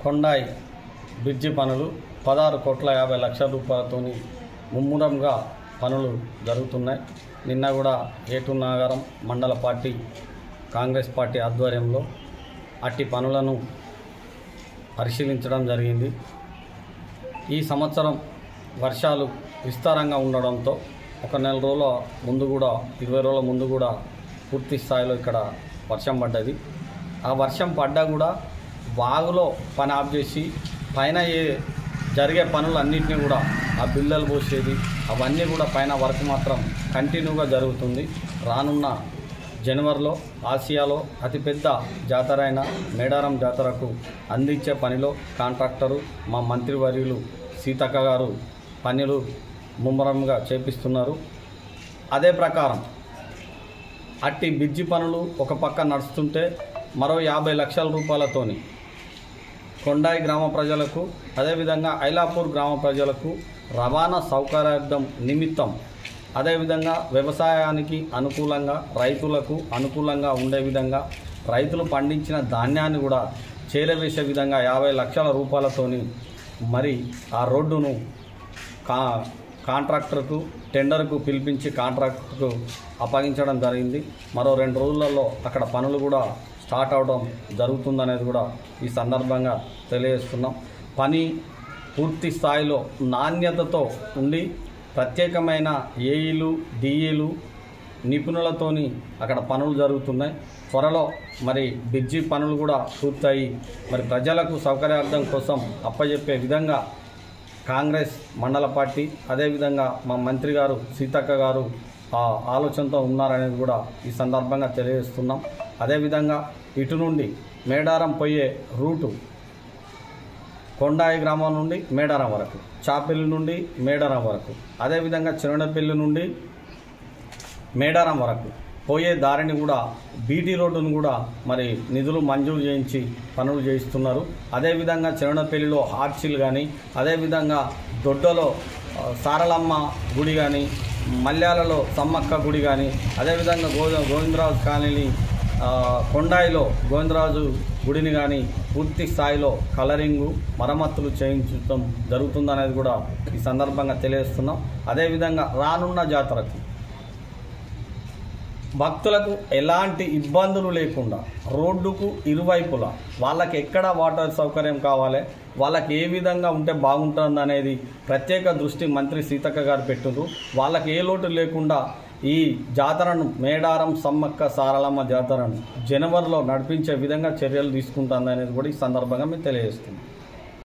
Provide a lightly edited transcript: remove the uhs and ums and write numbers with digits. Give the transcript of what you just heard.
కొండాయి bridge పనులు 16,50,00,000 రూపాయలతోని ముమ్మరంగా పనులు జరుగుతున్నాయి. నిన్న కూడా ఏటూరు నాగారం మండల పార్టీ కాంగ్రెస్ పార్టీ ఆధ్వర్యంలో అట్టి పనులను పరిశీలించడం జరిగింది. ఈ సంవత్సరం వర్షాలు విస్తారంగా ఉండడంతో ఒక నెల రోజుల ముందు కూడా 20 రోజుల ముందు కూడా పూర్తి స్థాయిలో ఇక్కడ వర్షం పడ్డది. ఆ వర్షం పడ్డా కూడా వాగులో పని ఆఫ్ చేసి పైన జరిగే పనులన్నింటినీ కూడా ఆ బిల్లలు పోసేది అవన్నీ కూడా పైన వర్క్ మాత్రం కంటిన్యూగా జరుగుతుంది. రానున్న జనవరిలో ఆసియాలో అతిపెద్ద జాతర అయిన మేడారం జాతరకు అందించే పనిలో కాంట్రాక్టరు మా మంత్రివర్యులు సీతక్క గారు పనులు ముమ్మరంగా చేపిస్తున్నారు. అదే ప్రకారం అట్టి బ్రిడ్జి పనులు ఒక పక్క నడుస్తుంటే మరో 50 లక్షల రూపాయలతోని కొండాయి గ్రామ ప్రజలకు అదేవిధంగా ఐలాపూర్ గ్రామ ప్రజలకు రవాణా సౌకర్యార్థం నిమిత్తం అదేవిధంగా వ్యవసాయానికి అనుకూలంగా రైతులకు అనుకూలంగా ఉండే విధంగా రైతులు పండించిన ధాన్యాన్ని కూడా చేరవేసే విధంగా 50 లక్షల రూపాయలతోని మరి ఆ రోడ్డును కాంట్రాక్టర్కు టెండర్కు పిలిపించి కాంట్రాక్టర్కు అప్పగించడం జరిగింది. మరో 2 రోజులలో అక్కడ పనులు కూడా స్టార్ట్ అవడం జరుగుతుందనేది కూడా ఈ సందర్భంగా తెలియజేస్తున్నాం. పని పూర్తి స్థాయిలో నాణ్యతతో ఉండి ప్రత్యేకమైన ఏఈలు డిఈలు నిపుణులతోని అక్కడ పనులు జరుగుతున్నాయి. త్వరలో మరి బ్రిడ్జి పనులు కూడా పూర్తయి మరి ప్రజలకు సౌకర్యార్థం కోసం అప్పచెప్పే విధంగా కాంగ్రెస్ మండల పార్టీ అదేవిధంగా మా మంత్రి గారు సీతక్క గారు ఆ ఆలోచనతో ఉన్నారనేది కూడా ఈ సందర్భంగా తెలియజేస్తున్నాం. అదేవిధంగా ఇటు నుండి మేడారం పోయే రూటు కొండాయి గ్రామం నుండి మేడారం వరకు, చాపల్లి నుండి మేడారం వరకు, అదేవిధంగా చిరణపల్లి నుండి మేడారం వరకు పోయే దారిని కూడా బీటీ రోడ్డును కూడా మరి నిధులు మంజూరు చేయించి పనులు చేయిస్తున్నారు. అదేవిధంగా చిరణపల్లిలో హార్చిల్ కానీ అదేవిధంగా దొడ్డలో సారలమ్మ గుడి కానీ మల్యాలలో సమ్మక్క గుడి కానీ అదేవిధంగా గోవిందరాజు కాలనీ కొండాయిలో గోవిందరాజు గుడిని కానీ పూర్తి స్థాయిలో కలరింగు మరమ్మతులు చేయించడం జరుగుతుందనేది కూడా ఈ సందర్భంగా తెలియజేస్తున్నాం. అదేవిధంగా రానున్న జాతరకు భక్తులకు ఎలాంటి ఇబ్బందులు లేకుండా రోడ్డుకు ఇరువైపులా వాళ్ళకి ఎక్కడ వాటర్ సౌకర్యం కావాలి, వాళ్ళకి ఏ విధంగా ఉంటే బాగుంటుంది అనేది ప్రత్యేక దృష్టి మంత్రి సీతక్క గారు పెట్టిండ్రు. వాళ్ళకి ఏ లోటు లేకుండా ఈ జాతరను మేడారం సమ్మక్క సారలమ్మ జాతరను జనవరిలో నడిపించే విధంగా చర్యలు తీసుకుంటుంది అనేది కూడా ఈ సందర్భంగా మేము తెలియజేస్తున్నాం.